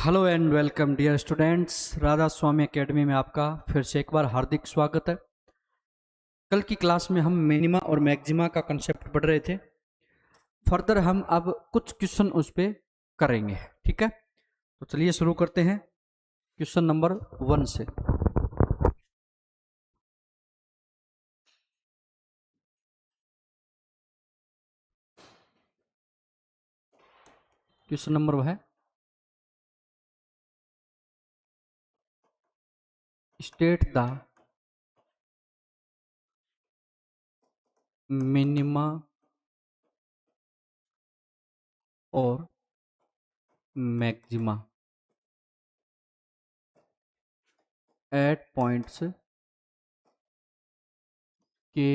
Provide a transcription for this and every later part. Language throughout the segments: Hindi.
Hello and welcome dear students. Radha Swami academy में आपका फिर से एक बार हार्दिक स्वागत है। कल की क्लास में हम मिनिमा और मैक्सिमा का कंसेप्ट पढ़ रहे थे। फर्दर हम अब कुछ क्वेश्चन उस पर करेंगे, ठीक है। तो चलिए शुरू करते हैं क्वेश्चन नंबर 1 से। क्वेश्चन नंबर वह है, स्टेट द मिनिमा और मैक्सिमा एट पॉइंट्स के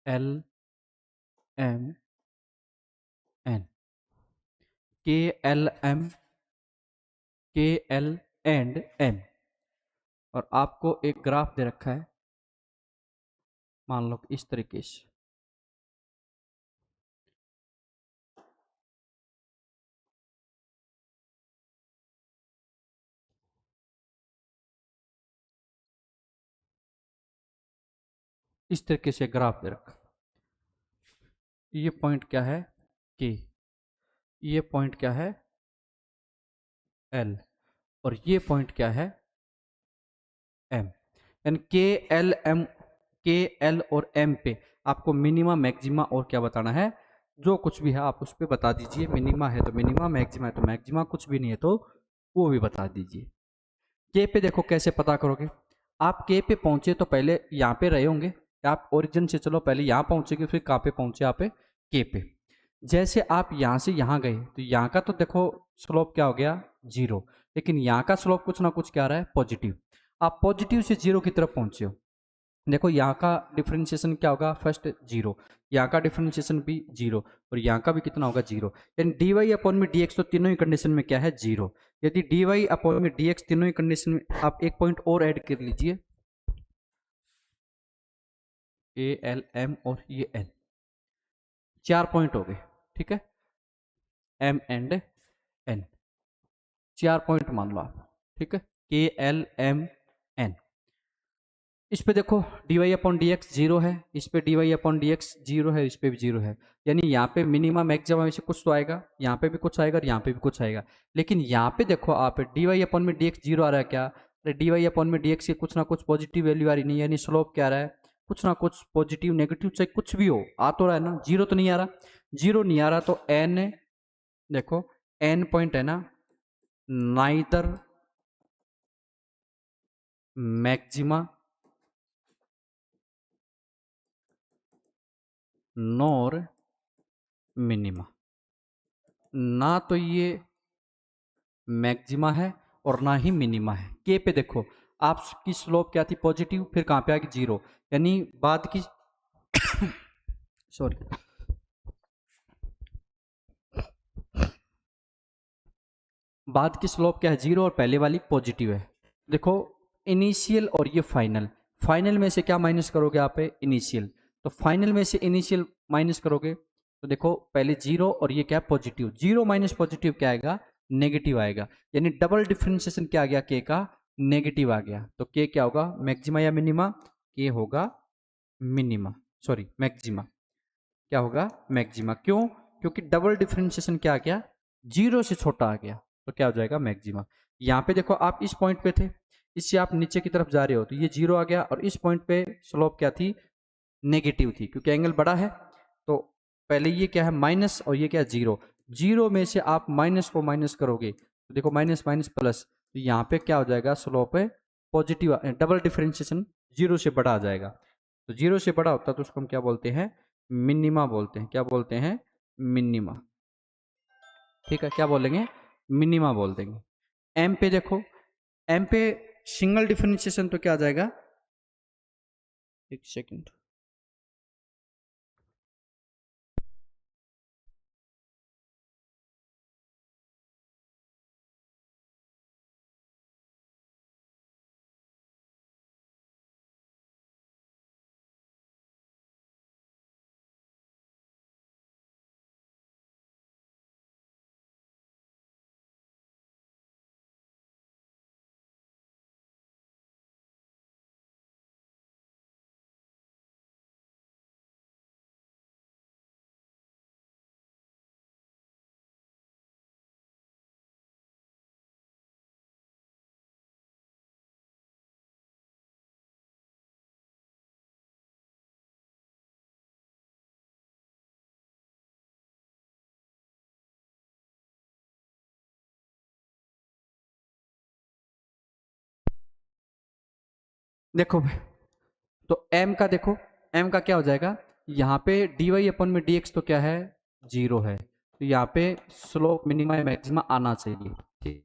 एल एम एन। के एल एम, के एल एंड एम, और आपको एक ग्राफ दे रखा है, मान लो इस तरीके से। इस तरीके से ग्राफ दे रखा। ये पॉइंट क्या है के, ये पॉइंट क्या है एल, और ये पॉइंट क्या है एम। यानी के एल एम, के एल और एम पे आपको मिनिमा मैक्सिमा और क्या बताना है, जो कुछ भी है आप उस पर बता दीजिए। मिनिमा है तो मिनिमा, मैक्सिमा है तो मैक्सिमा, कुछ भी नहीं है तो वो भी बता दीजिए। के पे देखो कैसे पता करोगे। आप के पे पहुंचे तो पहले यहाँ पे रहे होंगे, आप ओरिजिन से चलो, पहले यहाँ पहुंचेगे फिर कहाँ पे पहुंचे आप के पे। जैसे आप यहाँ से यहाँ गए तो यहाँ का तो देखो स्लोप क्या हो गया 0, लेकिन यहाँ का स्लोप कुछ ना कुछ क्या आ रहा है पॉजिटिव। आप पॉजिटिव से 0 की तरफ पहुंचे हो। देखो यहाँ का डिफरेंशिएशन क्या होगा, फर्स्ट 0, यहाँ का डिफरेंशिएशन भी 0, और यहाँ का भी कितना होगा 0। यानी डी वाई अपॉन में डी एक्स तो तीनों ही कंडीशन में क्या है 0। यदि डी वाई अपॉन में डी एक्स तीनों ही कंडीशन में, आप एक पॉइंट और ऐड कर लीजिए, ए एल एम और ये एन, 4 पॉइंट हो गए, ठीक है। एम एंड एन 4 पॉइंट मान लो आप, ठीक है। के एल एम एन। इस पे देखो d y upon d x zero है, इस पे d y upon d x zero है, इस पे भी जीरो है। यानी यहाँ पे मिनिमा मैक्सिमम में से कुछ तो आएगा, यहाँ पे भी कुछ आएगा और यहाँ पे भी कुछ आएगा। लेकिन यहाँ पे देखो आप डी वाई अपॉन में डी एक्स जीरो आ रहा है क्या, अरे डी वाई अपॉन में डी एक्स की कुछ ना कुछ पॉजिटिव वैल्यू आ रही नहीं, यानी स्लोप क्या आ रहा है, कुछ ना कुछ पॉजिटिव नेगेटिव चाहे कुछ भी हो आ तो रहा है ना, जीरो तो नहीं आ रहा। जीरो नहीं आ रहा तो एन, देखो एन पॉइंट है ना, नाइदर मैक्सिमा नॉर मिनिमा। ना तो ये मैक्सिमा है और ना ही मिनिमा है। के पे देखो आपकी स्लोप क्या थी पॉजिटिव, फिर कहां पे आ गई 0, यानी बाद की सॉरी, बाद की स्लोप क्या है 0 और पहले वाली पॉजिटिव है। देखो इनिशियल और ये फाइनल, फाइनल में से क्या माइनस करोगे आप इनिशियल, तो फाइनल में से इनिशियल माइनस करोगे तो देखो पहले 0 और ये क्या पॉजिटिव, 0 माइनस पॉजिटिव क्या आएगा नेगेटिव आएगा। यानी डबल डिफरेंशिएशन क्या आ गया के का नेगेटिव आ गया, तो के क्या होगा मैक्सिमा या मिनिमा, के होगा मिनिमा, सॉरी मैक्सिमा। क्या होगा मैक्सिमा, क्यों, क्योंकि डबल डिफरेंशिएशन क्या आ गया 0 से छोटा आ गया, तो क्या हो जाएगा मैक्सिमा। यहाँ पे देखो आप इस पॉइंट पे थे, इससे आप नीचे की तरफ जा रहे हो तो ये 0 आ गया, और इस पॉइंट पे स्लोप क्या थी नेगेटिव थी, क्योंकि एंगल बड़ा है। तो पहले ये क्या है माइनस और ये क्या है 0, 0 में से आप माइनस को माइनस करोगे तो देखो माइनस माइनस प्लस, तो यहाँ पे क्या हो जाएगा स्लोप है पॉजिटिव, डबल डिफरेंशिएशन 0 से बड़ा आ जाएगा। तो 0 से बड़ा होता है तो उसको हम क्या बोलते हैं मिनिमा बोलते हैं, क्या बोलते हैं मिनिमा, ठीक है। क्या बोलेंगे मिनिमा बोल देंगे। एम पे देखो, एम पे सिंगल डिफरेंशिएशन तो क्या आ जाएगा, एक सेकंड, देखो भाई, तो m का देखो, m का क्या हो जाएगा, यहाँ पे dy अपन में dx तो क्या है, जीरो है, तो यहाँ पे स्लोप मिनिमा या मैक्सिमा आना चाहिए। ठीक,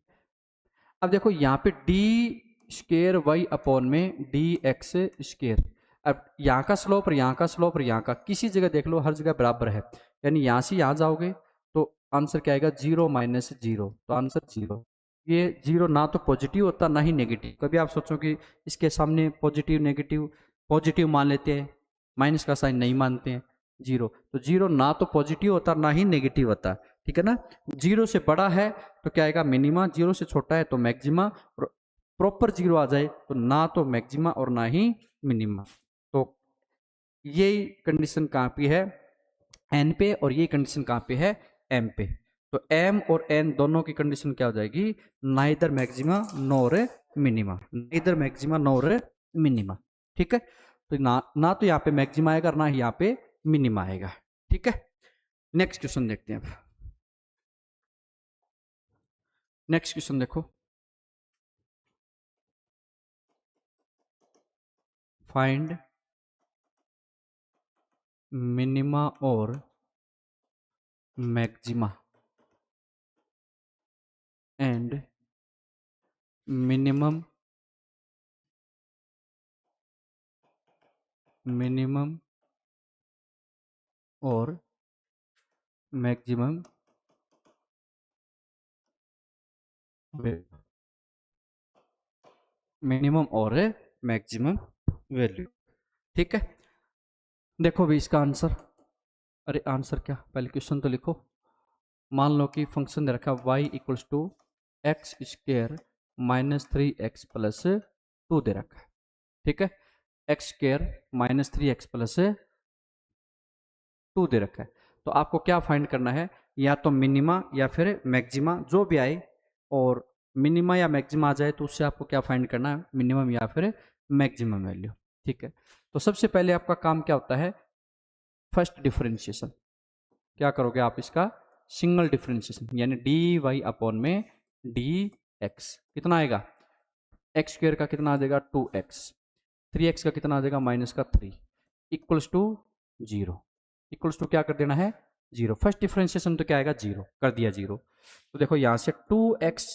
अब देखो यहाँ पे डी स्केयर वाई अपॉन में डी एक्स स्केयर, अब यहाँ का स्लोप और यहाँ का स्लोप और यहाँ का किसी जगह देख लो, हर जगह बराबर है, यानी यहाँ से यहाँ जाओगे तो आंसर क्या आएगा, जीरो माइनस जीरो, तो आंसर जीरो। ये जीरो ना तो पॉजिटिव होता ना ही नेगेटिव, कभी आप सोचो कि इसके सामने पॉजिटिव नेगेटिव, पॉजिटिव मान लेते हैं, माइनस का साइन नहीं मानते हैं, जीरो, तो जीरो ना तो पॉजिटिव होता ना ही नेगेटिव होता, ठीक है ना। जीरो से बड़ा है तो क्या आएगा, मिनिमा, जीरो से छोटा है तो मैक्सिमा, और प्रॉपर जीरो आ जाए तो ना तो मैक्सिमा और ना ही मिनिमा। तो ये कंडीशन कहाँ पे है, एन पे, और ये कंडीशन कहाँ पे है, एम पे। तो एम और एन दोनों की कंडीशन क्या हो जाएगी, नाइदर मैक्सिमा नोर मिनिमा, नाइदर मैक्सिमा नोर मिनिमा, ठीक है। तो ना तो यहाँ पे मैक्सिमा आएगा ना ही यहाँ पे मिनिमा आएगा, ठीक है। नेक्स्ट क्वेश्चन देखते हैं अब। नेक्स्ट क्वेश्चन देखो, फाइंड मिनिमा और मैक्सिमा एंड मिनिमम मिनिमम और मैक्सिमम मिनिमम और मैक्सिमम वैल्यू, ठीक है। देखो भी इसका आंसर, अरे आंसर क्या, पहले क्वेश्चन तो लिखो। मान लो कि फंक्शन दे रखा y equals to X square minus three X plus two दे रखा है, ठीक है। X square minus three X plus two दे रखा है, तो आपको क्या फाइंड करना है, या तो मिनिमा या फिर मैक्सिमा जो भी आए, और मिनिमा या मैक्सिमा आ जाए तो उससे आपको क्या फाइंड करना है, मिनिमम या फिर मैक्सिमम वैल्यू, ठीक है। तो सबसे पहले आपका काम क्या होता है, फर्स्ट डिफरेंशिएशन, क्या करोगे आप, इसका सिंगल डिफरेंशिएशन, यानी डी वाई अपॉन में डी एक्स कितना आएगा, एक्स स्क्वेयर का कितना आ जाएगा, टू एक्स, थ्री एक्स का कितना आ जाएगा, माइनस का three, equals to zero, equals to क्या कर देना है, जीरो। फर्स्ट डिफरेंशिएशन तो क्या आएगा, जीरो कर दिया, जीरो। तो देखो यहाँ से टू एक्स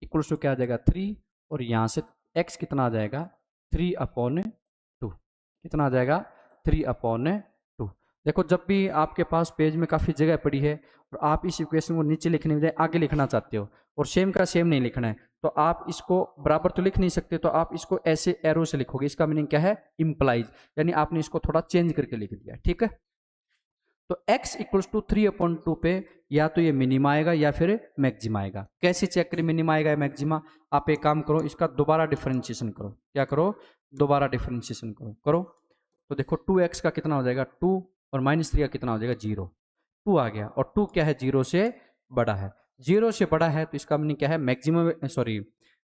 इक्वल्स टू क्या आ जाएगा, थ्री, और यहाँ से एक्स कितना आ जाएगा, थ्री अपॉन टू, कितना आ जाएगा, थ्री अपॉन टू। देखो जब भी आपके पास पेज में काफ़ी जगह पड़ी है और आप इस इक्वेशन को नीचे लिखने बजाय आगे लिखना चाहते हो, और सेम का सेम नहीं लिखना है, तो आप इसको बराबर तो लिख नहीं सकते, तो आप इसको ऐसे एरो से लिखोगे, इसका मीनिंग क्या है, इम्प्लाइज, यानी आपने इसको थोड़ा चेंज करके लिख दिया, ठीक है। तो x equals to three upon two पे या तो ये मिनिमा आएगा या फिर मैक्सिमा आएगा। कैसे चेक करें मिनिमा आएगा या मैक्सिमा, आप एक काम करो, इसका दोबारा डिफरेंशिएशन करो, क्या करो, दोबारा डिफरेंशिएशन करो, करो। तो देखो टू एक्स का कितना हो जाएगा, टू, और माइनस थ्री का कितना हो जाएगा, जीरो, टू आ गया, और टू क्या है, जीरो से बड़ा है, जीरो से बड़ा है, तो इसका मीनिंग क्या है, मैक्सिमम, सॉरी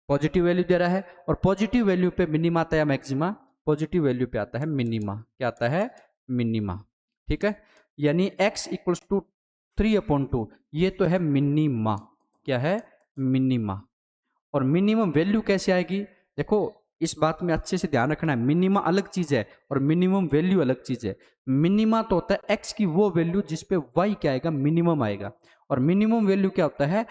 पॉजिटिव वैल्यू दे रहा है, और पॉजिटिव वैल्यू पे मिनिमा आता है या मैक्सिमा, पॉजिटिव वैल्यू पे आता है मिनिमा, क्या आता है, मिनिमा, ठीक है। यानी x equals to three upon two, ये तो है मिनिमा, क्या है, मिनिमा। और मिनिमम वैल्यू कैसे आएगी, देखो इस बात में अच्छे से ध्यान रखना है, मिनिमा अलग चीज है और मिनिमम वैल्यू अलग चीज है। मिनिमा तो होता है x की वो वैल्यू जिसपे y क्या आएगा, मिनिमम आएगा, और मिनिमम वैल्यू क्या होता है,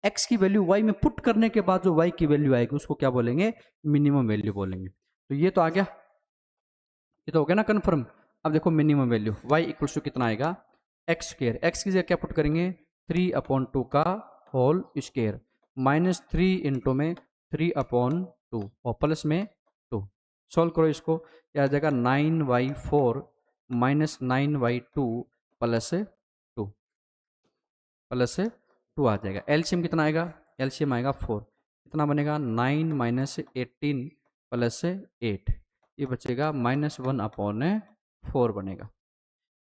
x की वैल्यू y में पुट करने के बाद जो y की वैल्यू आएगी उसको क्या बोलेंगे, मिनिमम वैल्यू बोलेंगे। तो ये तो आ गया, ये तो हो गया ना कन्फर्म। अब देखो minimum value y equals to कितना आएगा, एक्स स्क्र, एक्स की जगह क्या पुट करेंगे, थ्री अपॉन टू का whole square, minus three into में थ्री अपॉन टू, और प्लस में टू, सॉल्व करो इसको, यह आ जाएगा nine by four minus nine by two plus two, plus two आ जाएगा। एलसीएम कितना आएगा, एलसीएम आएगा फोर, कितना बनेगा, nine minus eighteen plus eight, ये बचेगा माइनस वन अपॉन फोर बनेगा,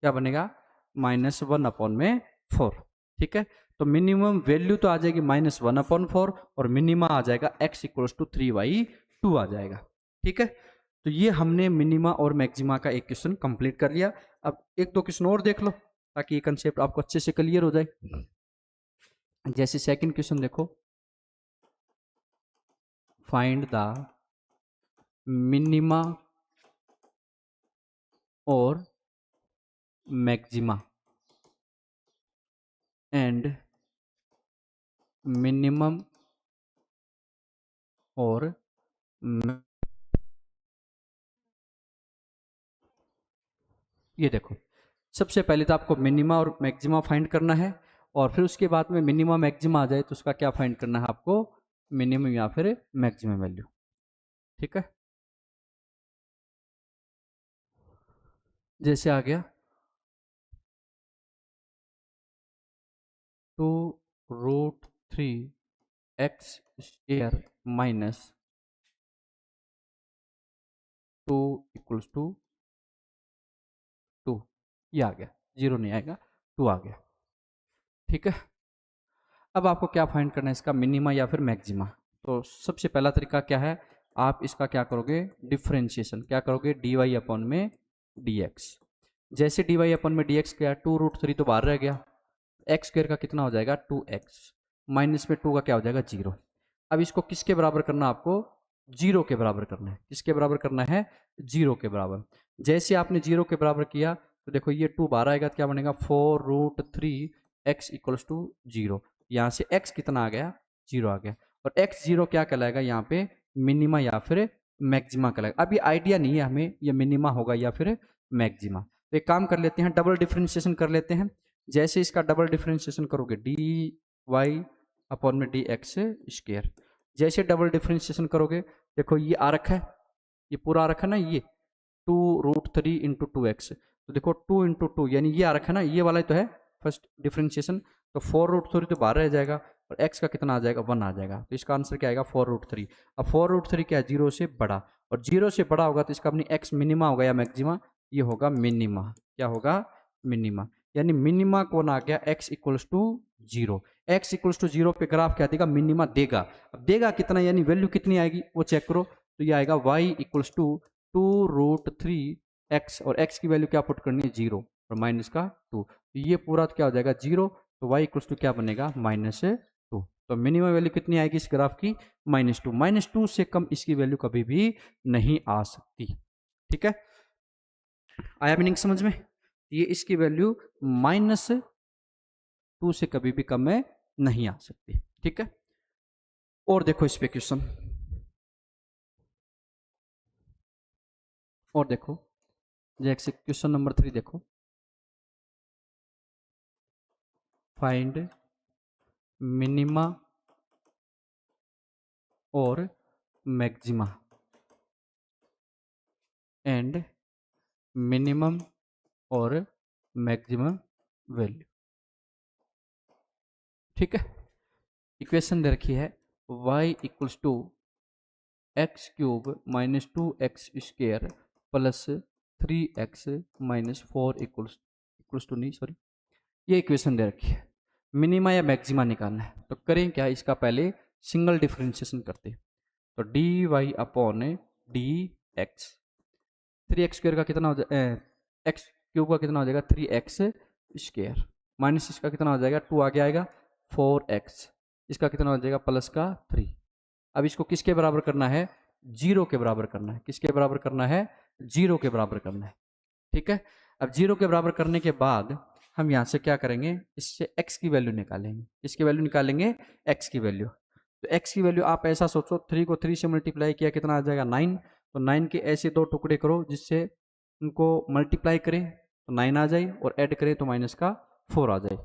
क्या बनेगा, माइनस वन अपॉन में फोर, ठीक है। तो मिनिमम वैल्यू तो आ जाएगी माइनस वन अपॉन फोर, और मिनिमा आ जाएगा x equals to three by two आ जाएगा, ठीक है। तो ये हमने मिनिमा और मैक्सिमा का एक क्वेश्चन कंप्लीट कर लिया। अब एक दो क्वेश्चन और देख लो ताकि ये कंसेप्ट आपको अच्छे से क्लियर हो जाए। जैसे सेकंड क्वेश्चन देखो, फाइंड द मिनिमा और मैक्सिमा एंड मिनिमम और ये देखो, सबसे पहले तो आपको मिनिमा और मैक्सिमा फाइंड करना है, और फिर उसके बाद में मिनिमा मैक्सिमा आ जाए तो उसका क्या फाइंड करना है आपको, मिनिमम या फिर मैक्सिमम वैल्यू। ठीक है, जैसे आ गया 2√3 x² माइनस 2 इक्वल्स टू 2, ये आ गया, जीरो नहीं आएगा, 2 आ गया। ठीक है, अब आपको क्या फाइंड करना है, इसका मिनिमा या फिर मैक्सिमा। तो सबसे पहला तरीका क्या है, आप इसका क्या करोगे, डिफ्रेंशिएशन क्या करोगे, डी वाई अपॉन में डी एक्स। जैसे डी वाई अपॉन में डी एक्स क्या, 2√3 तो बाहर रह गया, एक्स स्क्र का कितना हो जाएगा 2x, माइनस में 2 का क्या हो जाएगा 0। अब इसको किसके बराबर करना, आपको 0 के बराबर करना है। किसके बराबर करना है, 0 के बराबर। जैसे आपने 0 के बराबर किया तो देखो ये 2 बाहर आएगा तो क्या बनेगा 4√3 x इक्वल्स टू 0। यहाँ से x कितना आ गया, 0 आ गया, और x 0 क्या कहलाएगा यहाँ पे, मिनिमा या फिर मैक्सिमा कहलाएगा। अब ये आइडिया नहीं है हमें ये मिनिमा होगा या फिर मैक्सिमा, तो एक काम कर लेते हैं, डबल डिफ्रेंशिएशन कर लेते हैं। जैसे इसका डबल डिफ्रेंशिएशन करोगे डी वाई अपॉन में डी एक्स स्क्र, जैसे डबल डिफ्रेंशिएशन करोगे देखो ये आ रखा है, ये पूरा आ रखा है ना, ये 2√3 × 2x, तो देखो 2 × 2 यानी ये आ रखा है ना, ये वाला तो है फर्स्ट डिफ्रेंशिएशन, तो 4√3 तो बाहर रह जाएगा और x का कितना आ जाएगा 1 आ जाएगा, तो इसका आंसर क्या आएगा 4√3। अब 4√3 क्या है, 0 से बड़ा, और 0 से बड़ा होगा तो इसका अपनी x मिनिमा होगा या मैक्सिमा, ये होगा मिनिमा, क्या होगा मिनिमा, यानी मिनिमा कौन आ गया, x equals to 0। x equals to 0 पे ग्राफ क्या देगा, मिनिमा देगा। अब देगा कितना, यानी वैल्यू कितनी आएगी वो चेक करो, तो ये आएगा y इक्वल्स टू 2√3x, और x की वैल्यू क्या पुट करनी है 0 और माइनस का 2, तो ये पूरा तो क्या हो जाएगा 0, तो y इक्वल्स टू क्या बनेगा -2। तो मिनिमम वैल्यू कितनी आएगी इस ग्राफ की, -2। -2 से कम इसकी वैल्यू कभी भी नहीं आ सकती। ठीक है, आया मीनिंग समझ में, ये इसकी वैल्यू -2 से कभी भी कम में नहीं आ सकती। ठीक है, और देखो इस पे क्वेश्चन, और देखो जैसे क्वेश्चन नंबर 3 देखो, फाइंड मिनिमा और मैक्सिमा एंड मिनिमम और मैक्सिमम वैल्यू। ठीक है, इक्वेशन दे रखी है y equals to x³ -2x² plus 3x -4 equals to नहीं सॉरी, ये इक्वेशन दे रखी है, मिनिमा या मैक्सिमा निकालना है। तो करें क्या, इसका पहले सिंगल डिफरेंशिएशन करते हैं, तो d y upon d x, 3x² का कितना हो जाएगा, x³ का कितना हो जाएगा 3x² माइनस इसका कितना हो जाएगा 2 आगे आएगा 4x, इसका कितना हो जाएगा प्लस का 3। अब इसको किसके बराबर करना है, 0 के बराबर करना है। किसके बराबर करना है, 0 के बराबर करना है। ठीक है, अब 0 के बराबर करने के बाद हम यहाँ से क्या करेंगे, इससे x की वैल्यू निकालेंगे। किसकी वैल्यू निकालेंगे, x की वैल्यू। तो x की वैल्यू आप ऐसा सोचो, 3 को 3 से मल्टीप्लाई किया कितना आ जाएगा 9, तो 9 के ऐसे दो टुकड़े करो जिससे उनको मल्टीप्लाई करें तो 9 आ जाए, और ऐड करें तो माइनस का 4 आ जाए।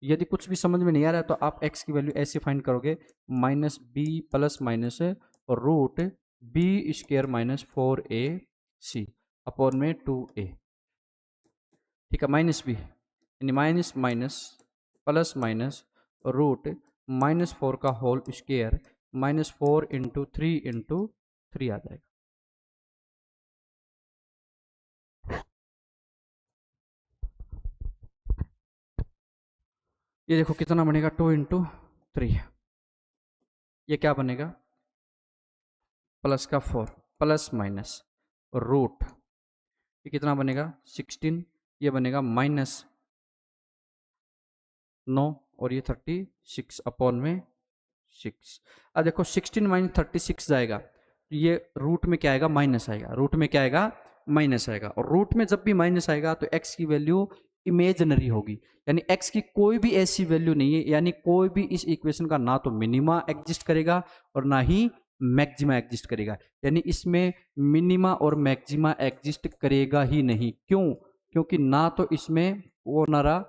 यदि कुछ भी समझ में नहीं आ रहा है तो आप x की वैल्यू ऐसे फाइंड करोगे, -b प्लस माइनस और रूट b² -4ac अपॉन में 2a। ठीक है, माइनस बी यानी minus minus plus minus root -4 का होल स्क्वायर -4 × 3 × 3 आ जाएगा। ये देखो कितना बनेगा 2 × 3, ये क्या बनेगा प्लस का 4 प्लस माइनस रूट, ये कितना बनेगा 16, ये बनेगा -9 और ये 36 अपॉन में 6। अब देखो 16 - 36 जाएगा ये रूट में क्या आएगा, माइनस आएगा, रूट में क्या आएगा, माइनस आएगा। और रूट में जब भी माइनस आएगा तो एक्स की वैल्यू इमेजनरी होगी, यानी एक्स की कोई भी ऐसी वैल्यू नहीं है, यानी कोई भी इस इक्वेशन का ना तो मिनिमा एग्जिस्ट करेगा और ना ही मैक्सिमा एग्जिस्ट करेगा, यानी इसमें मिनिमा और मैक्सिमा एग्जिस्ट करेगा ही नहीं। क्यों? क्योंकि ना तो इसमें वो ना रहा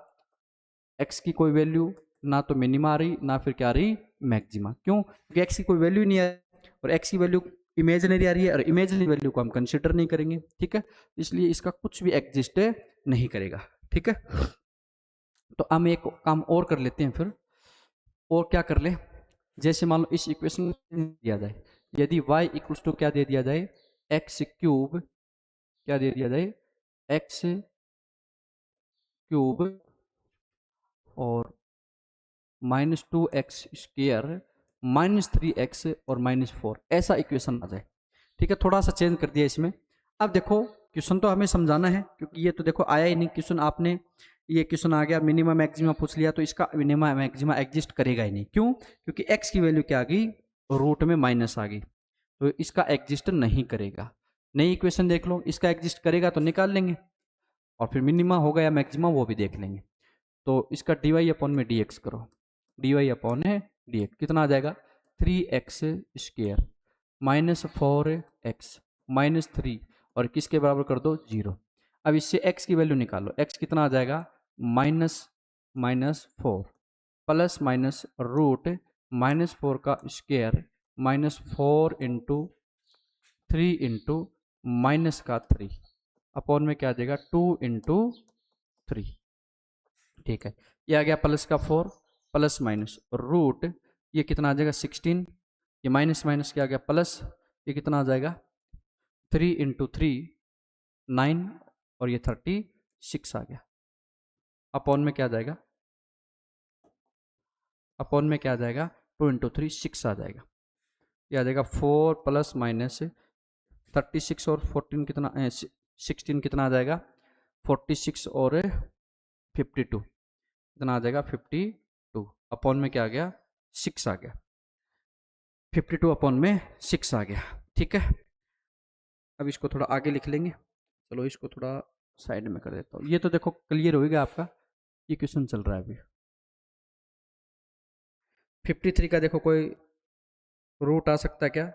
एक्स की कोई वैल्यू, ना तो मिनिमा आ रही ना फिर क्या आ रही मैक्सिमा। क्यों? क्योंकि एक्स की कोई वैल्यू नहीं है और एक्स की वैल्यू इमेजिनरी आ रही है और इमेजिनरी वैल्यू को हम कंसिडर नहीं करेंगे, ठीक है, इसलिए इसका कुछ भी एग्जिस्ट नहीं करेगा, ठीक है। तो हम एक काम और कर लेते हैं फिर, और क्या कर ले, जैसे मान लो इस इक्वेशन दिया जाए, यदि y इक्वल्स टू क्या दे दिया जाए, एक्स क्यूब, क्या दे दिया जाए, एक्स क्यूब और -2x² -3x और -4, ऐसा इक्वेशन आ जाए, ठीक है। थोड़ा सा चेंज कर दिया इसमें। अब देखो क्वेश्चन तो हमें समझाना है, क्योंकि ये तो देखो आया ही नहीं क्वेश्चन, आपने ये क्वेश्चन आ गया मिनिमम मैक्सिमा पूछ लिया, तो इसका मिनिमम मैक्सिमा एग्जिस्ट करेगा ही नहीं। क्यों? क्योंकि x की वैल्यू क्या आ गई, रूट में माइनस आ गई, तो इसका एग्जिस्ट नहीं करेगा। नई इक्वेशन देख लो, इसका एग्जिस्ट करेगा तो निकाल लेंगे, और फिर मिनिमा होगा या मैक्सिमा वो भी देख लेंगे। तो इसका डी वाई अपॉन में डी एक्स करो, डी वाई अपॉन है डी एक्स, कितना आ जाएगा, 3x² -4x -3 और किसके बराबर कर दो, 0। अब इससे x की वैल्यू निकालो, x कितना आ जाएगा, -4 प्लस माइनस रूट -4 का स्क्वायर -4 इंटू 3 इंटू माइनस का 3 अपॉन में क्या आ जाएगा, 2 इंटू 3, ठीक है। ये आ गया प्लस का 4 प्लस माइनस रूट, ये कितना आ जाएगा 16, ये माइनस माइनस क्या आ गया प्लस, ये कितना आ जाएगा 3 इंटू 3 9 और ये 36 आ गया, अपॉन में क्या आ जाएगा, अपॉन में क्या आ जाएगा 2 इंटू 3 6 आ जाएगा, ये आ जाएगा 4 प्लस माइनस 36 और 14 कितना 16 कितना आ जाएगा 46 और 52 कितना आ जाएगा 52, अपॉन में क्या आ गया 6 आ गया, 52 अपॉन में 6 आ गया, ठीक है। अब इसको थोड़ा आगे लिख लेंगे, चलो इसको थोड़ा साइड में कर देता हूँ। ये तो देखो क्लियर होगा आपका, ये क्वेश्चन चल रहा है अभी। 53 का देखो कोई रूट आ सकता है क्या,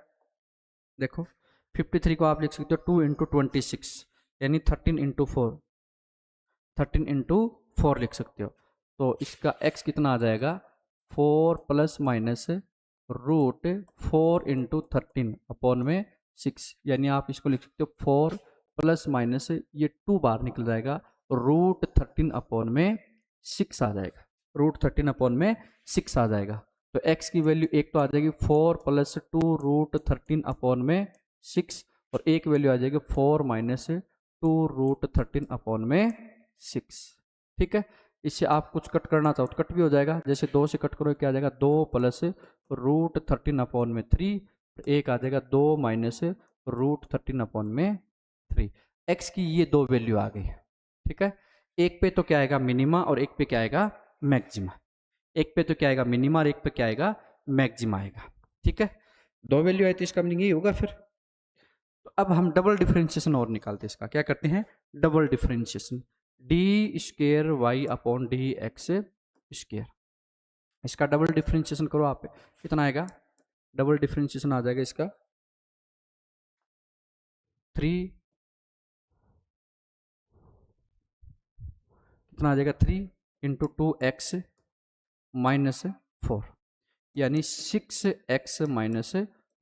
देखो 53 को आप लिख सकते हो 2 इंटू 26 यानी 13 इंटू 4, 13 इंटू 4 लिख सकते हो। तो इसका x कितना आ जाएगा 4 plus minus root 4 into 13 upon में 6, यानी आप इसको लिख सकते हो 4 प्लस माइनस ये 2 बार निकल जाएगा, रूट 13 अपॉन में 6 आ जाएगा, रूट 13 अपॉन में 6 आ जाएगा। तो x की वैल्यू एक तो आ जाएगी 4 प्लस 2 रूट 13 अपॉन में 6 और एक वैल्यू आ जाएगी 4 माइनस 2 रूट 13 अपॉन में 6, ठीक है। इससे आप कुछ कट करना चाहो तो कट भी हो जाएगा, जैसे 2 से कट करो क्या आ जाएगा 2 प्लस रूट 13 अपॉन में 3, एक आ जाएगा 2 माइनस रूट 13 अपॉन में 3। एक्स की ये दो वैल्यू आ गई, ठीक है। एक पे तो क्या आएगा मिनिमा और एक पे क्या आएगा मैक्सिमा, एक पे तो क्या आएगा मिनिमा और एक पे क्या आएगा मैक्सिमा आएगा, ठीक है। दो वैल्यू आए तो इसका मीनिंग यही होगा फिर। तो अब हम डबल डिफरेंशिएशन और निकालते हैं, इसका क्या करते हैं double differentiation, d square y upon d x square, इसका डबल डिफरेंशिएशन करो आप, कितना आएगा डबल डिफरेंशिएशन आ जाएगा इसका 3, कितना आ जाएगा 3 इंटू 2x माइनस 4 यानी 6x माइनस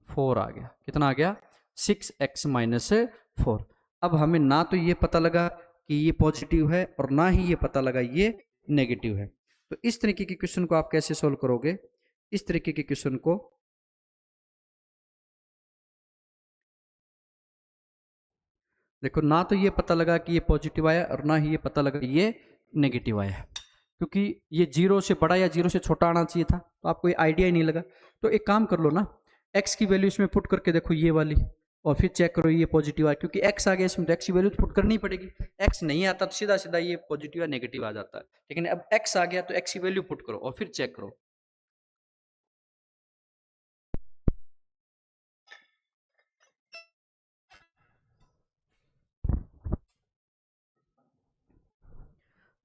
4 आ गया, कितना आ गया 6x माइनस 4। अब हमें ना तो ये पता लगा कि ये पॉजिटिव है और ना ही ये पता लगा ये नेगेटिव है, तो इस तरीके के क्वेश्चन को आप कैसे सोल्व करोगे, इस तरीके के क्वेश्चन को देखो, ना तो ये पता लगा कि ये पॉजिटिव आया और ना ही ये पता लगा कि ये नेगेटिव आया, क्योंकि ये 0 से बड़ा या 0 से छोटा आना चाहिए था, तो आपको ये आइडिया ही नहीं लगा। तो एक काम कर लो ना, x की वैल्यू इसमें पुट करके देखो ये वाली, और फिर चेक करो ये पॉजिटिव आया, क्योंकि x आ गया इसमें तो x की वैल्यू तो पुट करनी पड़ेगी, x नहीं आता तो सीधा सीधा ये पॉजिटिव या नेगेटिव आ जाता है, लेकिन अब x आ गया तो x की वैल्यू पुट करो और फिर चेक करो।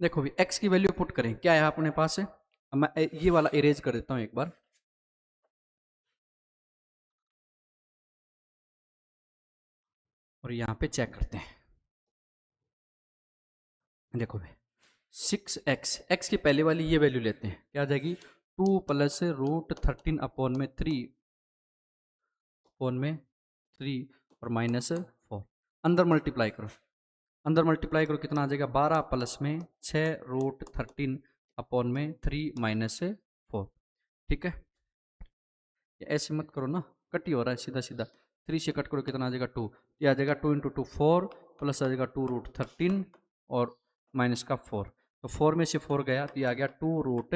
देखो भी x की वैल्यू पुट करें, क्या है अपने पास है, मैं ये वाला इरेज कर देता हूं एक बार। और यहां पे चेक करते हैं। देखो भाई 6x, x की पहले वाली ये वैल्यू लेते हैं, क्या आ जाएगी 2 प्लस रूट 13 अपॉन में 3 अपॉन में 3 और माइनस 4। अंदर मल्टीप्लाई करो, अंदर मल्टीप्लाई करो कितना आ जाएगा 12 प्लस में 6 रूट 13 अपॉन में 3 माइनस 4। ठीक है, ऐसे मत करो ना, कट ही हो रहा है सीधा सीधा। 3 से कट करो कितना आ जाएगा 2, ये आ जाएगा 2 इंटू 2 4 प्लस आ जाएगा 2 रूट 13 और माइनस का 4। तो 4 में से 4 गया तो ये आ गया 2 रूट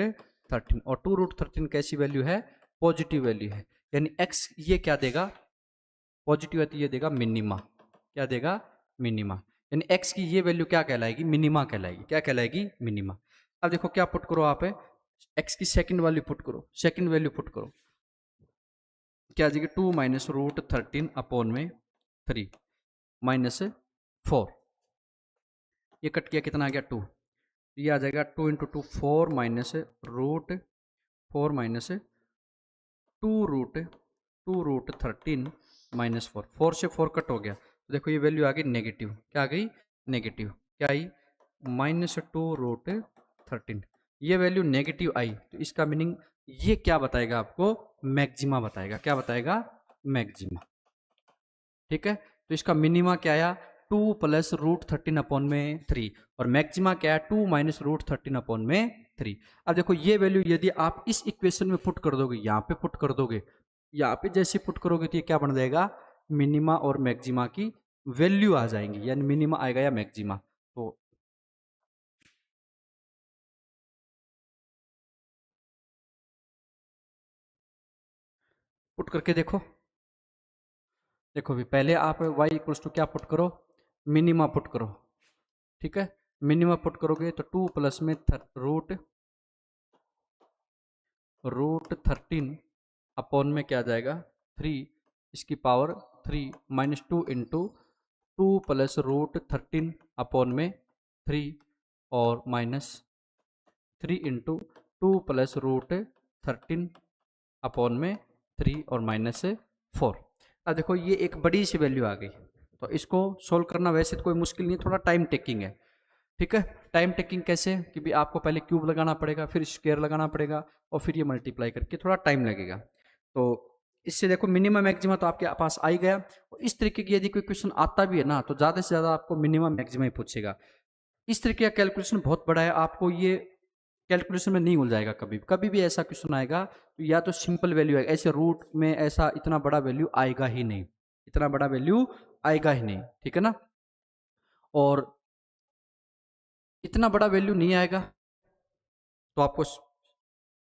13। और 2 रूट 13 कैसी वैल्यू है, पॉजिटिव वैल्यू है, यानी x ये क्या देगा, पॉजिटिव है तो ये देगा मिनिमा। क्या देगा, मिनिमा। यानी x की ये वैल्यू क्या कहलाएगी, मिनिमा कहलाएगी। क्या कहलाएगी, मिनिमा। अब देखो क्या पुट करो आप, x की सेकंड वैल्यू पुट करो, सेकंड वैल्यू पुट करो, क्या आ जाएगी 2 माइनस रूट 13 अपॉन में 3 माइनस 4। ये कट किया कितना आ गया 2, ये आ जाएगा 2 into 2 4 minus root 4 minus 2 root 13 minus 4। 4 से 4 कट हो गया तो देखो ये वैल्यू आ गई नेगेटिव। क्या आ गई, नेगेटिव। क्या आई, माइनस 2 रूट 13। ये वैल्यू नेगेटिव आई तो इसका मीनिंग ये क्या बताएगा आपको, मैक्सिमा बताएगा। क्या बताएगा, मैक्सिमा। ठीक है, तो इसका मिनिमा क्या आया 2 प्लस रूट 13 अपॉन में 3 और मैक्सिमा क्या है 2 माइनस रूट 13 अपॉन में 3। अब देखो ये वैल्यू यदि आप इस इक्वेशन में पुट कर दोगे, यहाँ पे पुट कर दोगे, यहाँ पे जैसे पुट करोगे तो ये क्या बन जाएगा, मिनिमा और मैक्सिमा की वैल्यू आ जाएंगी, यानी मिनिमा आएगा या मैक्सिमा। तो पुट करके देखो, देखो भी पहले आप y इक्वल्स टू क्या पुट करो, मिनिमा पुट करो। ठीक है, मिनिमा पुट करोगे तो 2 प्लस में रूट 13 अपॉन में क्या आ जाएगा 3 इसकी power 3 minus 2 into 2 plus root 13 upon में 3 और minus 3 into 2 plus root 13 upon में 3 और माइनस 4। अब देखो ये एक बड़ी सी वैल्यू आ गई, तो इसको सोल्व करना वैसे तो कोई मुश्किल नहीं, थोड़ा टाइम टेकिंग है। ठीक है, टाइम टेकिंग कैसे कि भी आपको पहले क्यूब लगाना पड़ेगा, फिर स्क्वायर लगाना पड़ेगा और फिर ये मल्टीप्लाई करके थोड़ा टाइम लगेगा। तो इससे देखो मिनिमम मैक्सिमा तो आपके पास आ ही गया। और इस तरीके की यदि कोई क्वेश्चन आता भी है ना तो ज़्यादा से ज़्यादा आपको मिनिमम मैक्सिमा ही पूछेगा। इस तरीके का कैलकुलेशन बहुत बड़ा है, आपको ये कैलकुलेशन में नहीं उलझाएगा। कभी कभी भी ऐसा क्वेश्चन आएगा तो या तो सिंपल वैल्यू आएगा, ऐसे रूट में ऐसा इतना बड़ा वैल्यू आएगा ही नहीं, इतना बड़ा वैल्यू आएगा ही नहीं। ठीक है ना, और इतना बड़ा वैल्यू नहीं आएगा तो आपको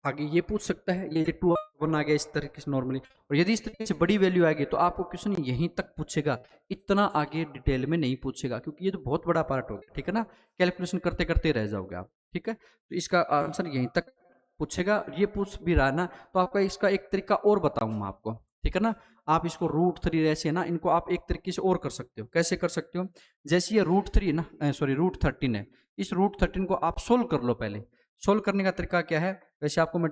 आगे ये पूछ सकता है, ये 2/1 आ गया इस तरीके से नॉर्मली। और यदि इस तरीके से बड़ी वैल्यू आएगी तो आपको क्वेश्चन यहीं तक पूछेगा, इतना आगे डिटेल में नहीं पूछेगा, क्योंकि ये तो बहुत बड़ा पार्ट होगा। ठीक है ना, कैलकुलेशन करते करते रह जाओगे आप। ठीक है, तो इसका आंसर यहीं तक पूछेगा। ये पूछ भी रहा है ना तो आपका इसका एक तरीका और बताऊंगा आपको। ठीक है ना, आप इसको रूट 3 ऐसे ना, इनको आप एक तरीके से और कर सकते हो। कैसे कर सकते हो, जैसे ये रूट 3 है ना, सॉरी रूट 13 है, इस रूट 13 को आप सोल्व कर लो। पहले सोल्व करने का तरीका क्या है, वैसे आपको मैं